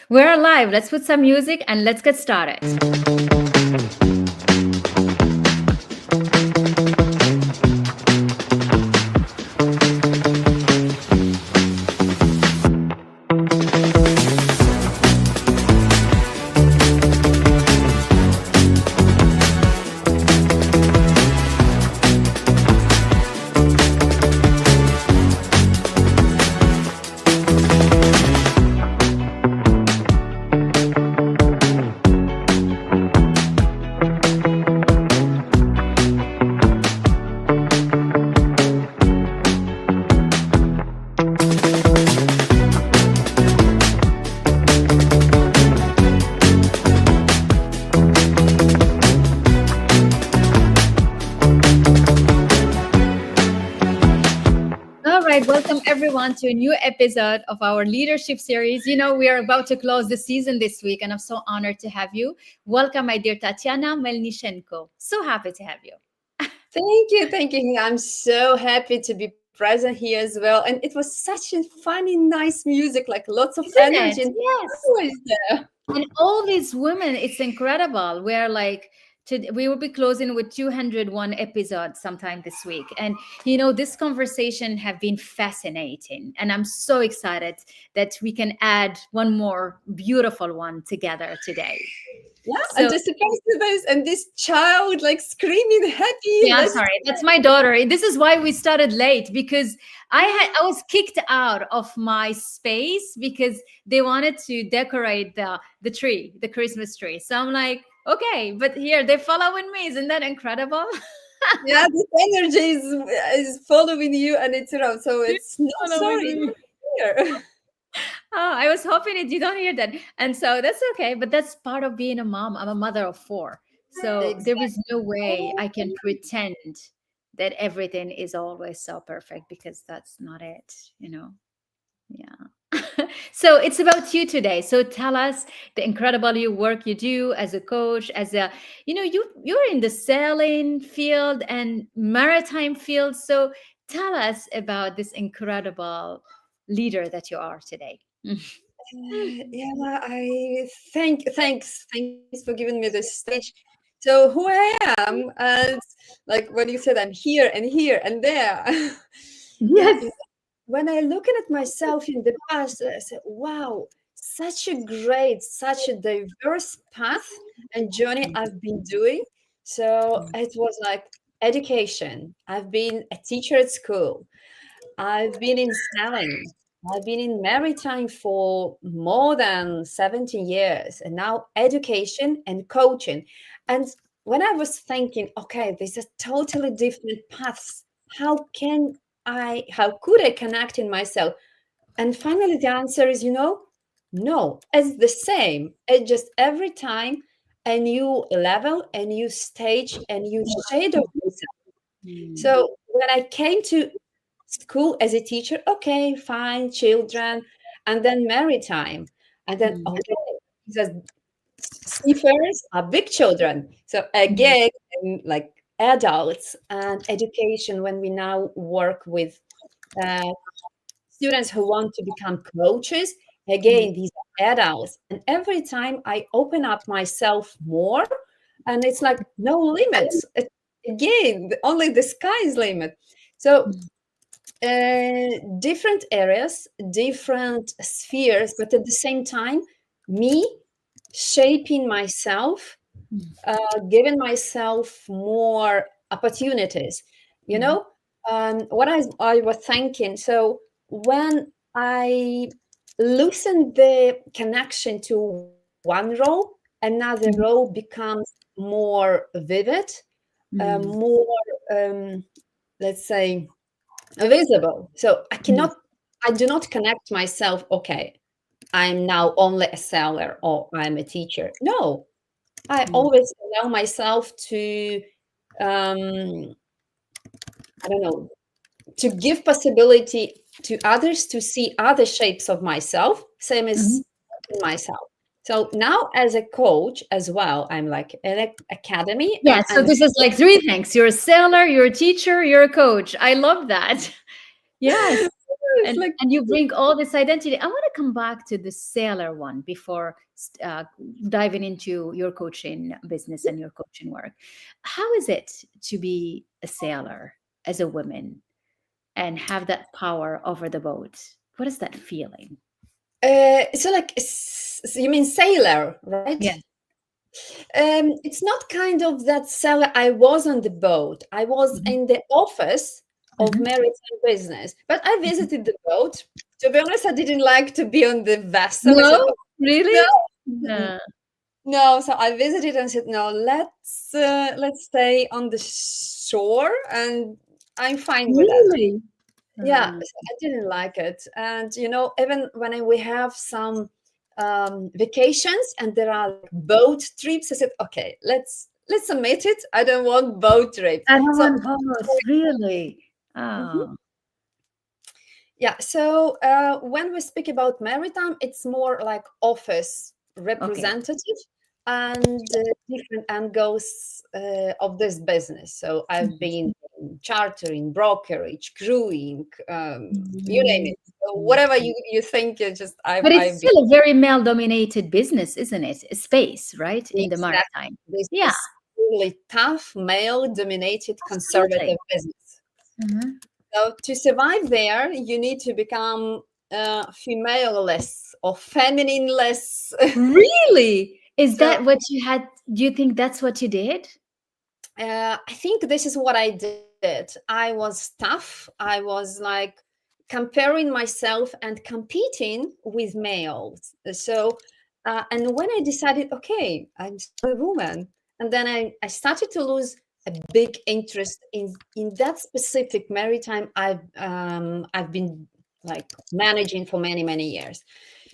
We're live. Let's put some music and let's get started. Welcome everyone to a new episode of our leadership series. We are about to close the season this week, and I'm so honored to have you. Welcome, my dear Tatyana Melnychenko. So happy to have you. Thank you. I'm so happy to be present here as well. And it was such a funny, nice music, like lots of energy. And yes. And all these women, it's incredible. We will be closing with 201 episodes sometime this week. And, this conversation have been fascinating. And I'm so excited that we can add one more beautiful one together today. Yeah, so, and this child like screaming happy. Yeah, sorry, that's my daughter. This is why we started late, because I was kicked out of my space because they wanted to decorate the tree, the Christmas tree. So I'm like, okay, but here they're following me. Isn't that incredible? Yeah, this energy is following you, and it's around. So it's not sorry. Here. Oh, I was hoping that you don't hear that. And so that's okay. But that's part of being a mom. I'm a mother of 4. So exactly. There is no way I can pretend that everything is always so perfect, because that's not it, Yeah. So it's about you today. So tell us the incredible work you do as a coach, as a, you're in the sailing field and maritime field. So tell us about this incredible leader that you are today. Yeah, thanks for giving me this stage. So who I am, and like when you said I'm here and there. Yes. When I look at myself in the past, I said, wow, such a diverse path and journey I've been doing. So it was like education. I've been a teacher at school. I've been in sailing. I've been in maritime for more than 17 years, and now education and coaching. And when I was thinking, okay, these are totally different paths. How could I connect in myself? And finally, the answer is, no, it's the same. It's just every time a new level, a new stage, a new shade of myself. So when I came to school as a teacher, okay, fine, children, and then maritime, and then okay, seafarers are big children. So again, like adults and education. When we now work with students who want to become coaches, again, these are adults, and every time I open up myself more, and it's like no limits. Again, only the sky is limit. So. Different areas, different spheres, but at the same time, me shaping myself, giving myself more opportunities. What I was thinking. So when I loosen the connection to one role, another role becomes more vivid, more, let's say, visible. So I do not connect myself, okay, I'm now only a seller or I'm a teacher. No, I always allow myself to, I don't know, to give possibility to others to see other shapes of myself, same as myself. So now as a coach as well, I'm like an academy. Yeah, so this is like 3 things. You're a seller, you're a teacher, you're a coach. I love that. Yes. It's like, And you bring all this identity. I want to come back to the sailor one before uh, diving into your coaching business and your coaching work. How is it to be a sailor as a woman and have that power over the boat? What is that feeling? so like, you mean sailor, right? Yeah. It's not kind of that sailor. I was on the boat. I was Mhm. in the office of Mhm. maritime business, but I Mhm. visited the boat. To be honest, I didn't like to be on the vessel. I said, No, "Oh, no, really? mm, Yeah. no." So I visited and said, "No, let's stay on the shore," and I'm fine with that. Really? Yeah, Uh, so I didn't like it. And even when we have some vacations and there are like boat trips, I said, okay, let's admit it. I don't want boat trips. I don't So want boats, really. mhm. Oh, Yeah, so when we speak about maritime, it's more like office okay. representative and different angles of this business. So I've Mhm. been in chartering, brokerage, crewing, you name Mm. it. So whatever you think, you just But I've it's been. still a very male-dominated business, isn't it? A space, right? In the Exactly. maritime. This Yeah, is really tough, male-dominated, conservative absolutely. business. Mhm. So to survive there, you need to become female-less or feminine-less. Really? Is So that what you had? Do you think that's what you did? I think this is what I did. I was tough. I was like comparing myself and competing with males. So, and when I decided, okay, I'm still a woman, and then I started to lose a big interest in that specific maritime I've been like managing for many years.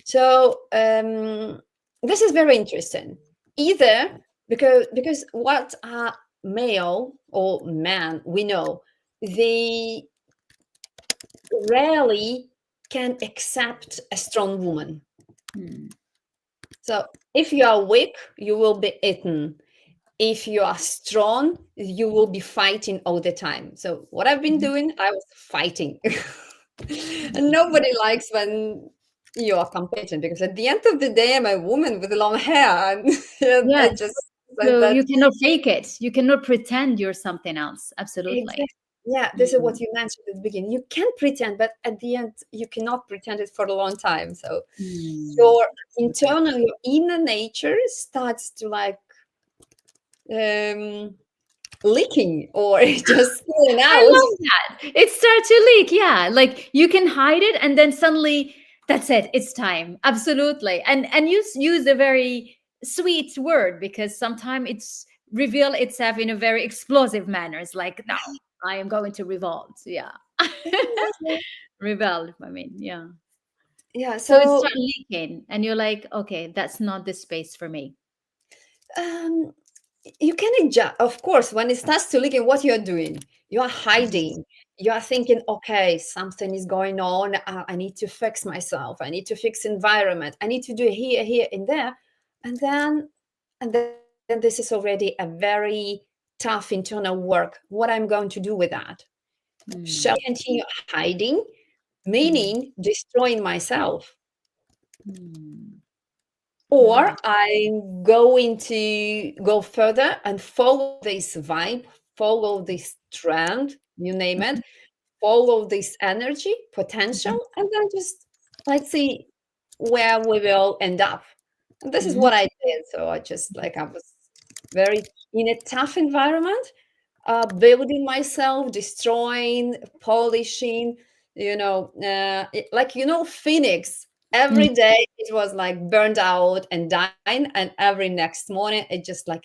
So this is very interesting. Either because what male or man we know, they rarely can accept a strong woman. Hmm. So if you are weak, you will be eaten. If you are strong, you will be fighting all the time. So what I've been Mhm. doing, I was fighting. And nobody likes when you are competing, because at the end of the day, I'm a woman with long hair, and I just Yes. said So that. you cannot fake it. You cannot pretend you're something else. Absolutely. Exactly. Yeah, this is Mm. what you mentioned at the beginning. You can pretend, but at the end, you cannot pretend it for a long time. So Mm. your Absolutely. internal, your inner nature starts to like um, leaking or just spilling I out. love that. It starts to leak. Yeah. Like you can hide it and then suddenly that's it. It's time. Absolutely. And you use a very sweet word because sometimes it's reveal itself in a very explosive manner. It's like, no, I am going to revolt. Yeah. Exactly. Rebel, I mean, yeah. Yeah. So it So starts leaking and you're like, okay, that's not the space for me. um, you can adjust, of course, when it starts to leak in what you're doing. You are Mhm. hiding. You are thinking, okay, something is going on. I need to fix myself. I need to fix environment. I need to do here, and there. And then this is already a very tough internal work. What I'm going to do with that? Shall I Mm. continue hiding, Mm. meaning destroying myself? Mm. Or Right. I'm going to go further and follow this vibe, follow this trend, you name it, Mhm. follow this energy, potential, Mhm. and then just let's see where we will end up. And this is Mhm. what I did. So I was very in a tough environment, building myself, destroying, polishing, Phoenix. Mm. Every day it was like burned out and dying, and every next morning it just like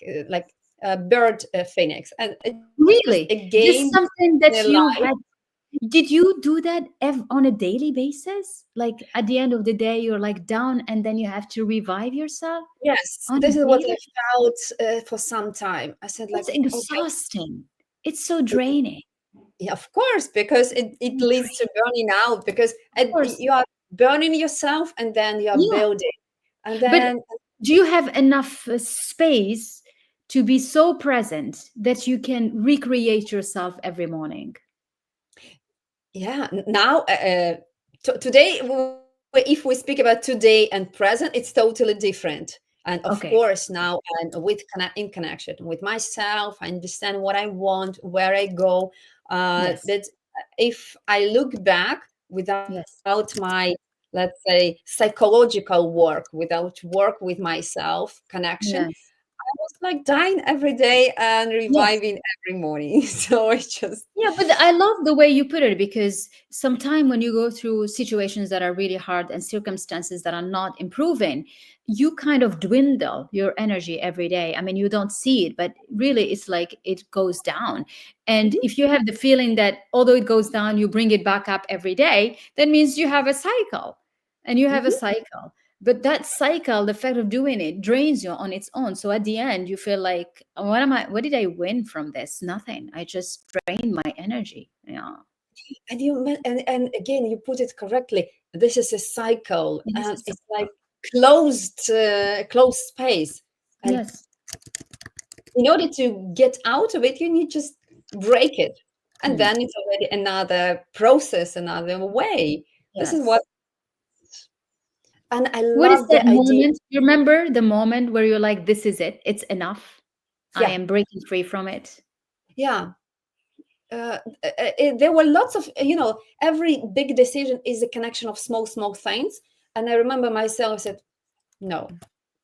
a bird phoenix, and it was a Really? game This something in a that you life. had. Did you do that on a daily basis? Like at the end of the day, you're like down and then you have to revive yourself Yes, on a this is what I daily? felt for some time. I said like, That's okay, exhausting. It's so draining. yeah, of course, because it So leads to draining. burning out, because Of course. you are burning yourself and then you are Yeah. building. And But then, do you have enough space to be so present that you can recreate yourself every morning? yeah, now today, if we speak about today and present, it's totally different. And of Okay. course, now I'm in connection with myself. I understand what I want, where I go. Yes. That if I look back without Yes. my, let's say, psychological work, without work with myself, connection, Yes. I was like dying every day and Yes. reviving every morning. So I just, Yeah, but I love the way you put it, because sometime when you go through situations that are really hard and circumstances that are not improving, you kind of dwindle your energy every day. I mean, you don't see it, but really it's like it goes down. And mhm, if you have the feeling that although it goes down, you bring it back up every day, that means you have a cycle, and you have a mhm. cycle. But that cycle, the fact of doing it, drains you on its own. So at the end you feel like, what did I win from this? Nothing. I just drained my energy. Yeah. And again, you put it correctly. This is a cycle, Yes, and it's it's like closed space. And yes. in order to get out of it, you need just break it, and Hmm. then it's already another process, another way. This is what, Yes. and I What is love that the idea. moment? You remember the moment where you're like, this is it, it's enough, I Yeah, am breaking free from it? yeah. There were lots of, every big decision is a connection of small things. And I remember myself said, no,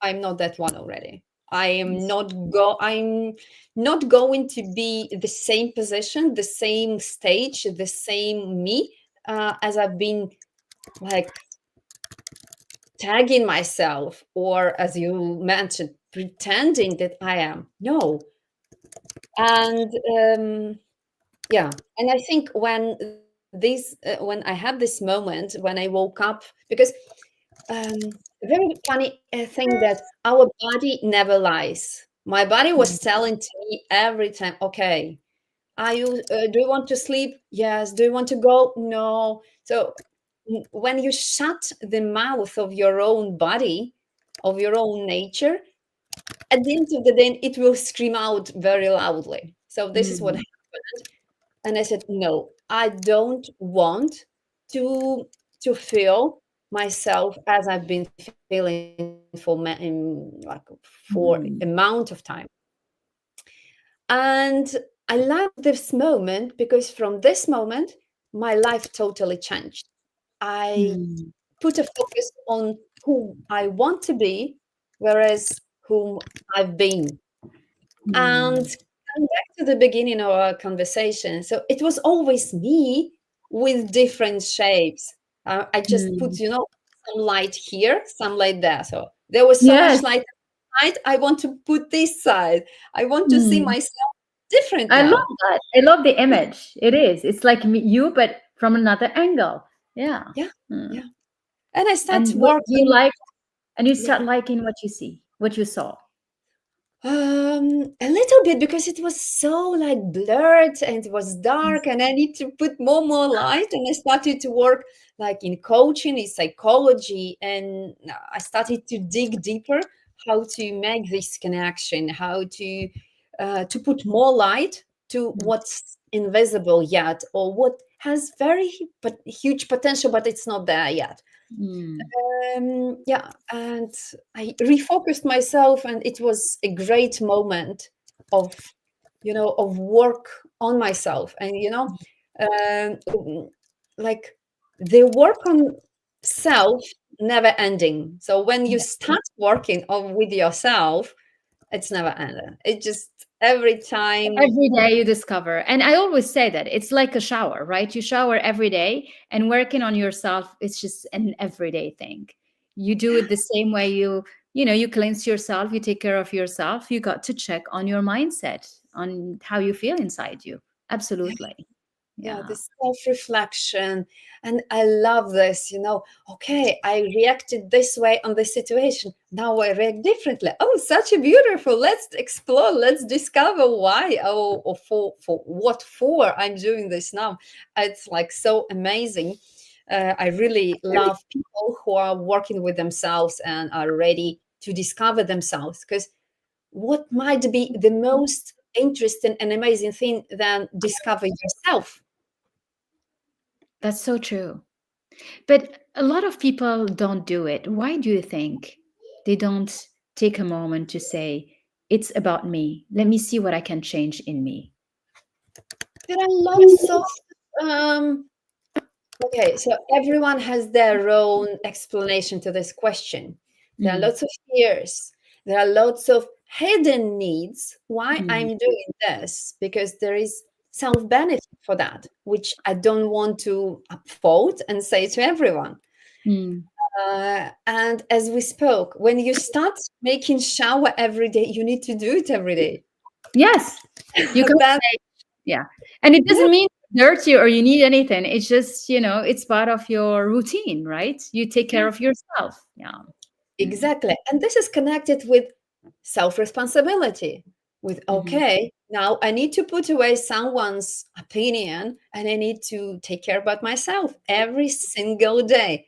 I'm not that one already. Yes. I'm not going to be the same position, the same stage, the same me, as I've been like tagging myself, or as you mentioned, pretending that I am. No. And yeah, and I think when I had this moment when I woke up, because a very funny thing that our body never lies. My body was Mm. telling to me every time, okay, do you want to sleep? Yes. Do you want to go? No. So when you shut the mouth of your own body, of your own nature, at the end of the day, it will scream out very loudly. So this is what Mm. happened. And I said, no, I don't want to feel myself as I've been feeling for Mm. amount of time. And I love this moment because from this moment, my life totally changed. I Mm. put a focus on who I want to be, whereas whom I've been. And Mm. coming back to the beginning of our conversation, so it was always me with different shapes. I just put, Mm. some light here, some light there. So there was so much Yes. light. I want to put this side. I want to see Mm. myself different I now. love that. I love the image. It is. It's like you, but from another angle. Yeah. Yeah, Mm. yeah. And I start And what do you working. like? And you Yeah. start liking what you see, what you saw. A little bit because it was so like blurred and it was dark, and I need to put more light. And I started to work like in coaching, in psychology, and I started to dig deeper how to make this connection, how to put more light to what's invisible yet, or what has very but huge potential, but it's not there yet. Mm. Yeah, and I refocused myself, and it was a great moment of, of work on myself, and like the work on self never ending. So when you start working on with yourself, it's never ending. It just every time. Every day you discover. And I always say that it's like a shower, right? You shower every day, and working on yourself, it's just an everyday thing. You do it the same way you cleanse yourself, you take care of yourself. You got to check on your mindset, on how you feel inside you. Absolutely. Yeah, Yeah. the self-reflection. And I love this, okay, I reacted this way on this situation. Now I react differently. Oh, such a beautiful. Let's explore. Let's discover why. Oh, or for what for I'm doing this now. It's like so amazing. I really love people who are working with themselves and are ready to discover themselves, because what might be the most interesting and amazing thing than discover yourself? That's so true. But a lot of people don't do it. Why do you think they don't take a moment to say, it's about me? Let me see what I can change in me. There are lots of um, okay, so everyone has their own explanation to this question. There are Mm, lots of fears. There are lots of hidden needs. Why mm, I'm doing this? Because there is self benefit for that, which I don't want to upvote and say to everyone. mm. And as we spoke, when you start making shower every day, you need to do it every day. Yes, you can That say, yeah. And it yeah, doesn't mean you're dirty or you need anything. It's just, it's part of your routine, right? You take care yeah, of yourself. Yeah. Mm, exactly. And this is connected with self responsibility. With mhm. okay, now I need to put away someone's opinion and I need to take care about myself every single day.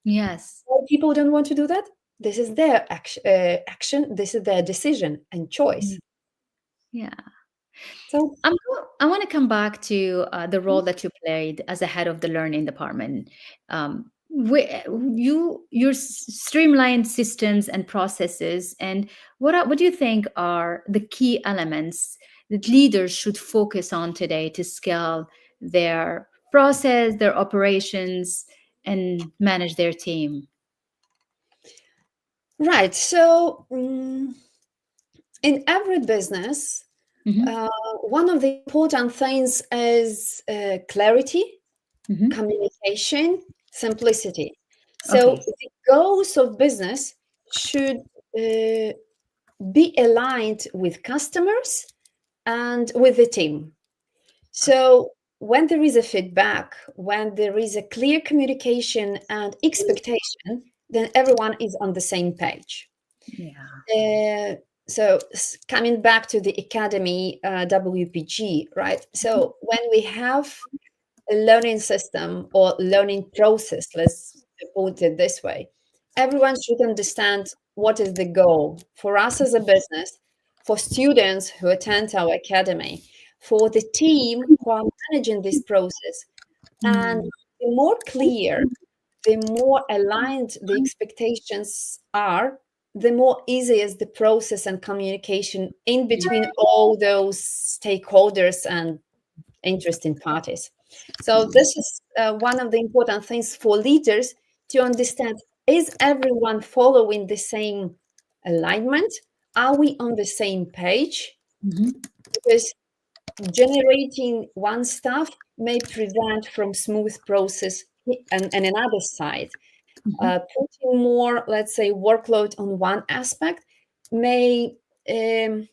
Yes. Why people don't want to do that? This is their action. This is their decision and Mm, choice. yeah. So I want to come back to the role that you played as a head of the learning department. You streamlined systems and processes, and what do you think are the key elements that leaders should focus on today to scale their process, their operations, and manage their team? right. So in every business, Hmm. uh, one of the important things is clarity, Hmm. communication, simplicity. So Okay. the goals of business should uh, be aligned with customers and with the team. Okay. So when there is a feedback, when there is a clear communication and expectation, then everyone is on the same page. Yeah. Uh, so coming back to the academy WPG, right? So when we have a learning system or learning process, let's put it this way, everyone should understand what is the goal for us as a business, for students who attend our academy, for the team who are managing this process. And Mm. the more clear, the more aligned the expectations are, the more easy is the process and communication in between all those stakeholders and interesting parties. So this is one of the important things for leaders to understand: is everyone following the same alignment? Are we on the same page? Mhm. Because generating one stuff may prevent from smooth process, and another side Mhm. putting more, let's say, workload on one aspect may um,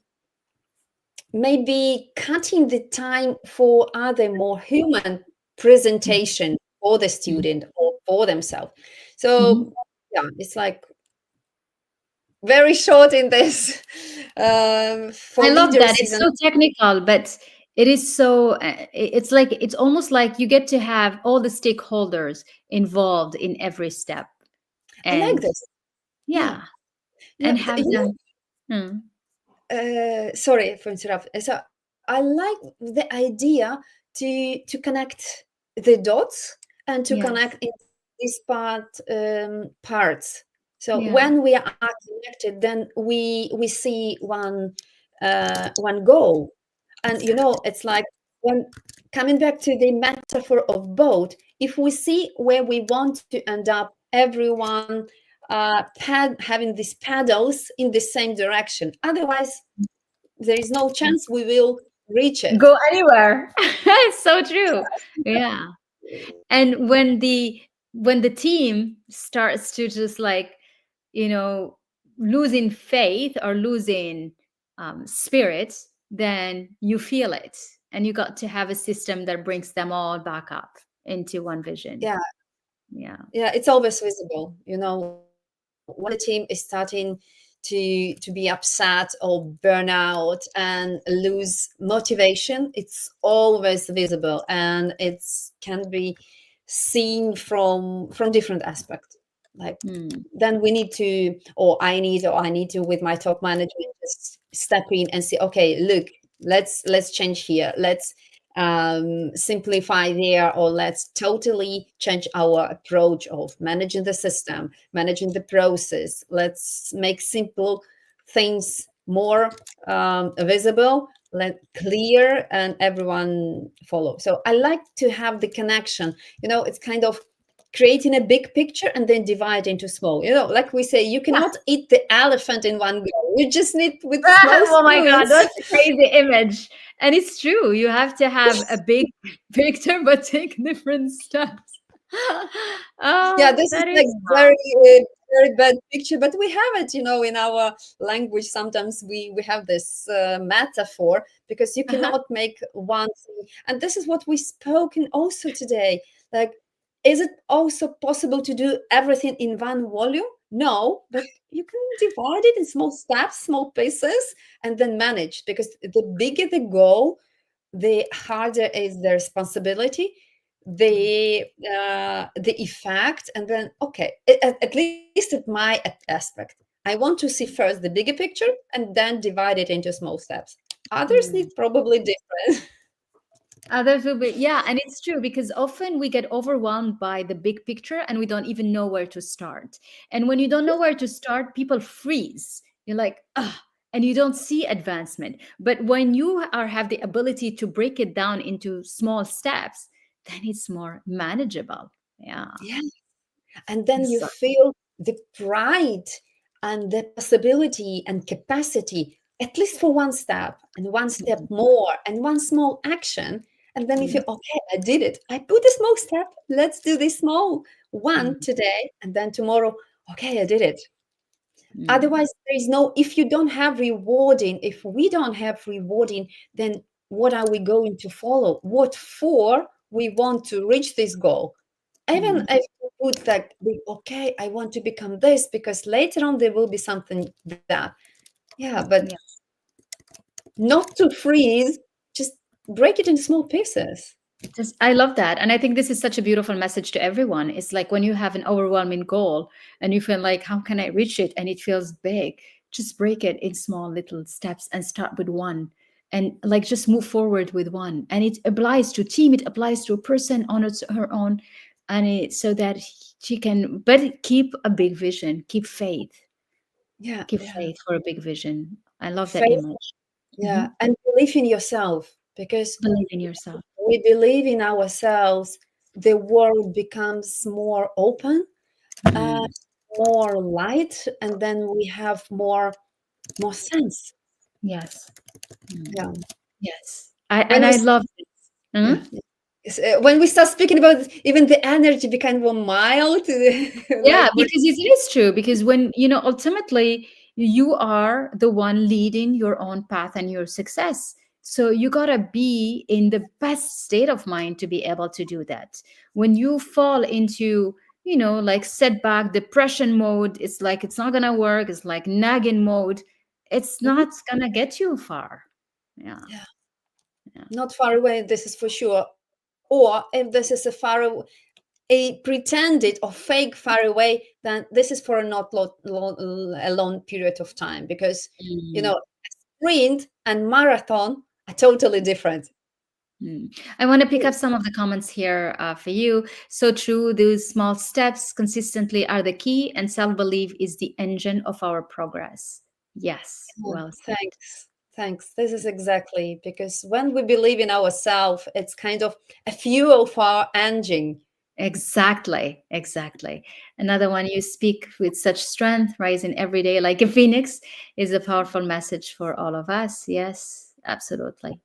maybe cutting the time for other more human presentation for the Mhm. student or for themselves. Mhm. So yeah, it's like very short in this. For I love that. leaders It's even so technical, but it is so, it's like, it's almost like you get to have all the stakeholders involved in every step. I like And this. Yeah, yeah, yeah. and have them. Hmm. Sorry for interrupt. So I like the idea to connect the dots and to connect Yes. in these parts. So Yeah. when we are connected, then we see one goal, and it's like when coming back to the metaphor of boat. If we see where we want to end up, everyone having these paddles in the same direction. Otherwise, there is no chance we will reach it. Go anywhere. It's so true. Yeah. And when the team starts to just like, you know losing faith or losing spirit, then you feel it, and you got to have a system that brings them all back up into one vision. Yeah, Yeah. yeah, it's always visible. When the team is starting to be upset or burn out and lose motivation, it's always visible, and it's can be seen from different aspects. Like Hmm. then we need to, or I need to, with my top management, just step in and say, okay, look, let's change here. Let's simplify there, or let's totally change our approach of managing the system, managing the process. Let's make simple things more visible, let clear, and everyone follow. So I like to have the connection. It's kind of creating a big picture and then divide into small. Like we say, you Yeah. cannot eat the elephant in one go. You just need with small Oh my God, spoons. that's a crazy image. And it's true. You have to have a big picture, but take different steps. Yeah, Oh, this is that like is very bad picture, but we have it, in our language. Sometimes we have this metaphor, because you uh-huh. cannot make one thing. And this is what we spoken also today. Like, is it also possible to do everything in one volume? No, but you can divide it in small steps, small pieces, and then manage. Because the bigger the goal, the harder is the responsibility, the effect, and then okay, at least at my aspect, I want to see first the bigger picture and then divide it into small steps. Others need Mm. probably different. Others will be, yeah, and it's true because often we get overwhelmed by the big picture and we don't even know where to start. And when you don't know where to start, people freeze. You're like, ah, and you don't see advancement. But when you are have the ability to break it down into small steps, then it's more manageable. Yeah. Yeah, and then you So, feel the pride and the possibility and capacity, at least for one step and one step mm, more and one small action. And then you mm, feel, okay, I did it. I put a small step. Let's do this small one mm, today. And then tomorrow, okay, I did it. mm, Otherwise, there is no, if you don't have rewarding, if we don't have rewarding, then what are we going to follow? What for we want to reach this goal? Even mm. if you put like, okay, I want to become this, because later on there will be something that, yeah, but Yeah. not to freeze, just break it in small pieces. Just, I love that. And I think this is such a beautiful message to everyone. It's like when you have an overwhelming goal and you feel like, how can I reach it? And it feels big. Just break it in small little steps and start with one. And like just move forward with one. And it applies to team, it applies to a person on its her own. And it so that she can, but keep a big vision, keep faith, Yeah, keep yeah. faith for a big vision. I love that Faith, image. yeah, Mhm. and believe in yourself, because Believe in yourself. we believe in ourselves, the world becomes more open, uh, Mm, more light, and then we have more sense. yes. Mm. Yeah. Yes. When And we I love this. yeah, Mhm. yeah. When we start speaking about even the energy become more mild, Yeah, like more. because it is true. Because when, ultimately you are the one leading your own path and your success. So you got to be in the best state of mind to be able to do that. When you fall into, like setback, depression mode, it's like it's not going to work. It's like nagging mode. It's Mhm. not going to get you far. Yeah. Yeah, Yeah. not far away. This is for sure. Or if this is a pretended or fake far away, then this is for a not a long period of time, because Mm. sprint and marathon are totally different. Mm. I want to pick up some of the comments here for you. So true, those small steps consistently are the key, and self belief is the engine of our progress. Yes, Yeah, well said. thanks. This is exactly, because when we believe in ourselves, it's kind of a fuel for our engine. Exactly, exactly. Another one, you speak with such strength, rising every day like a phoenix, is a powerful message for all of us. Yes, absolutely.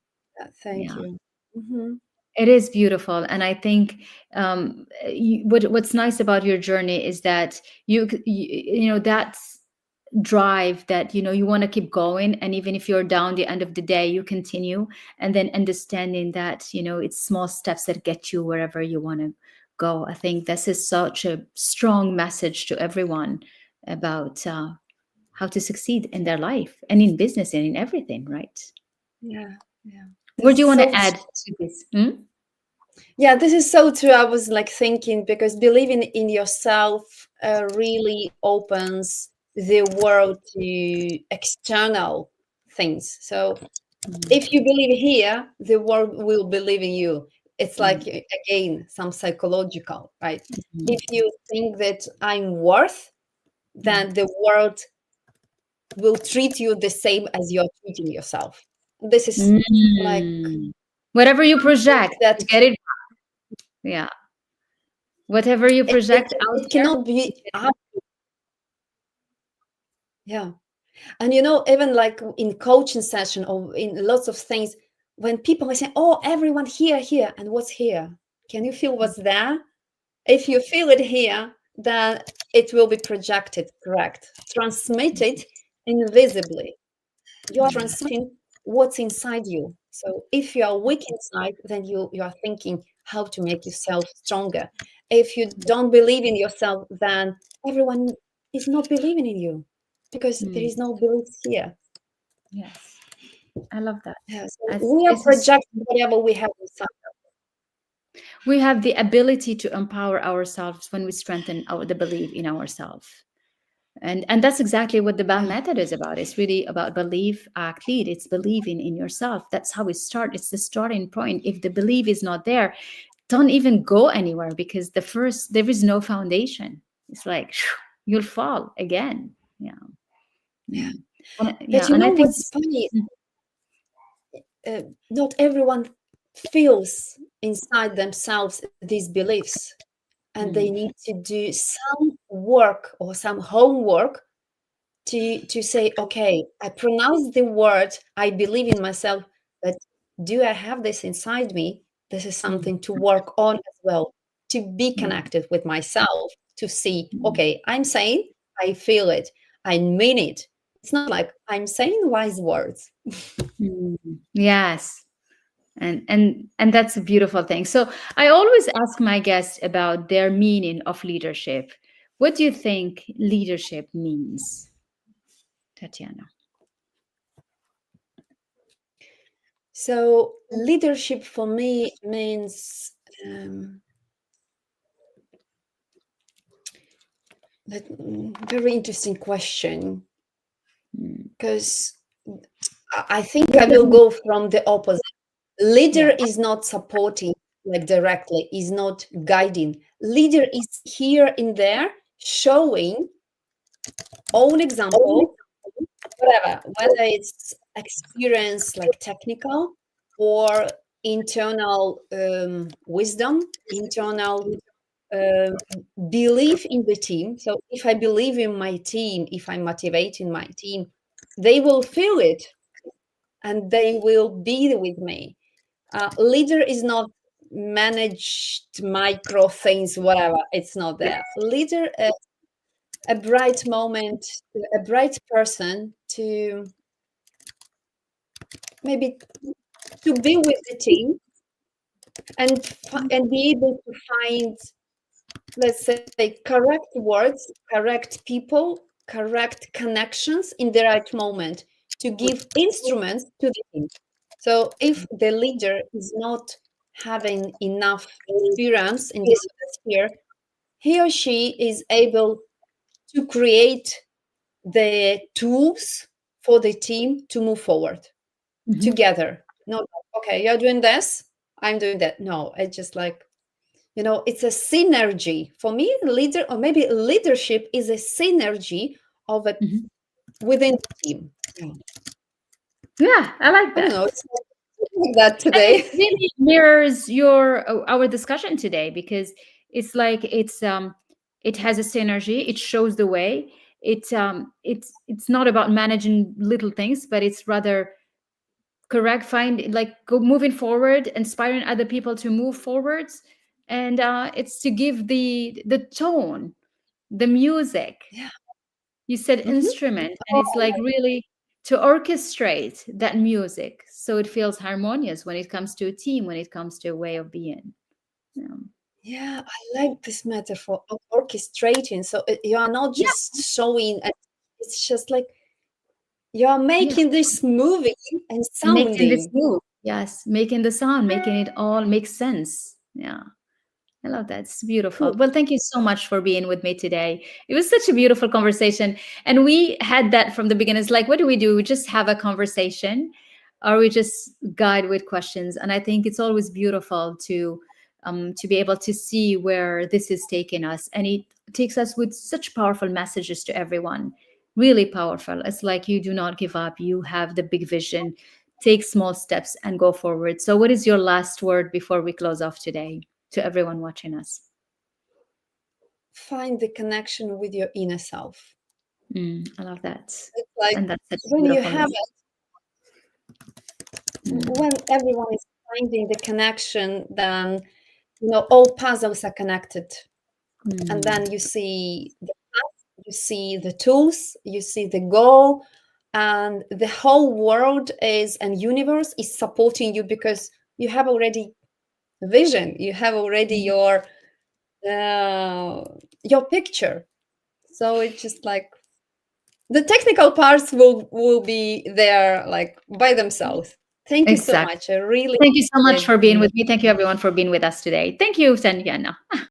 Thank Yeah. you. Hmm. It is beautiful, and I think what's nice about your journey is that that drive that you want to keep going, and even if you're down the end of the day, you continue, and then understanding that it's small steps that get you wherever you want to go. I think this is such a strong message to everyone about how to succeed in their life and in business and in everything, right? Yeah, yeah. What This do you is want so to add to this? Hmm? Yeah, this is so true. I was like thinking, because believing in yourself really opens the world to external things. So If you believe here, the world will believe in you. It's like, Mm, again, some psychological, right? mm, If you think that I'm worth, mm. then the world will treat you the same as you're treating yourself. This is like Mm. Whatever you something project, that you get it. Yeah. Whatever you project out it there, cannot you be get up. Yeah. And even like in coaching session or in lots of things, when people are saying, "Oh, everyone here," and what's here? Can you feel what's there? If you feel it here, then it will be projected, correct? Transmitted invisibly. You are transmitting what's inside you. So if you are weak inside, then you are thinking how to make yourself stronger. If you don't believe in yourself, then everyone is not believing in you because there Mm, is no belief here. yes, I love that. Yeah, so As we are this is, projecting whatever we have inside. we have the ability to empower ourselves when we strengthen the belief in ourselves. And that's exactly what the BAL Yeah, method is about. It's really about believe, act, lead. It's believing in yourself. That's how we start. It's the starting point. If the belief is not there, don't even go anywhere, because there is no foundation. It's like you'll fall again. Yeah. yeah. Mm. But Yeah. And I think, what's funny? Not everyone feels inside themselves these beliefs, and they mm, need to do some work or some homework to say, okay, I pronounce the word, I believe in myself, but do I have this inside me? This is mm, something to work on as well, to be mm, connected with myself, to see, mm, okay, I'm saying, I feel it, I mean it. It's not like I'm saying wise words. mm. Yes. And that's a beautiful thing. So I always ask my guests about their meaning of leadership. What do you think leadership means, Tatyana? So leadership for me means very interesting question, Mm. because I think I will go from the opposite. Leader Yeah. is not supporting like directly, is not guiding. Leader is here in there showing own example, whatever, whether it's experience like technical or internal wisdom, internal uh, belief in the team. So if I believe in my team, if I'm motivating my team, they will feel it and they will be with me. Leader is not managed micro things, whatever. It's not there. Leader, a bright moment, a bright person to maybe to be with the team and and be able to find, let's say, correct words, correct people, correct connections in the right moment to give instruments to the team. So if the leader is not having enough experience in this sphere, he or she is able to create the tools for the team to move forward Mhm. together. Not, okay, you're doing this, I'm doing that. No, it's just like, it's a synergy. For me, leader, or maybe leadership is a synergy of a Mhm. within the team. Yeah. Yeah, I like I don't that. know. It's like that And it today. really mirrors your our discussion today, because it's like it has a synergy, it shows the way. It's not about managing little things, but it's rather correct, find like go moving forward, inspiring other people to move forwards. And it's to give the tone, the music. Yeah. You said Mhm. instrument, and it's Oh, like really to orchestrate that music so it feels harmonious when it comes to a team, when it comes to a way of being. Yeah. yeah, I like this metaphor of orchestrating. So you are not Yeah. just showing, it's just like you are Yeah. making this movie and Making this sounding. move. Yes. Making the sound, making it all make sense. Yeah. I love that. It's beautiful. Cool. Well, thank you so much for being with me today. It was such a beautiful conversation. And we had that from the beginning. It's like, what do? We just have a conversation. Are we just guide with questions? And I think it's always beautiful to be able to see where this is taking us, and it takes us with such powerful messages to everyone. Really powerful. It's like you do not give up. You have the big vision. Take small steps and go forward. So, what is your last word before we close off today to everyone watching us? Find the connection with your inner self. I love that. It's like And that's such a when you beautiful have message. it, Mm, when everyone is finding the connection, then all puzzles are connected. And mm, then you see the path, you see the tools, you see the goal, and the whole world is and universe is supporting you because you have already a vision, you have already mm. your picture. So it's just like the technical parts will be there like by themselves. Thank you so Exactly. much. I really Thank you so much enjoyed for being being with me. Thank you, everyone, for being with us today. Thank you, Tatyana.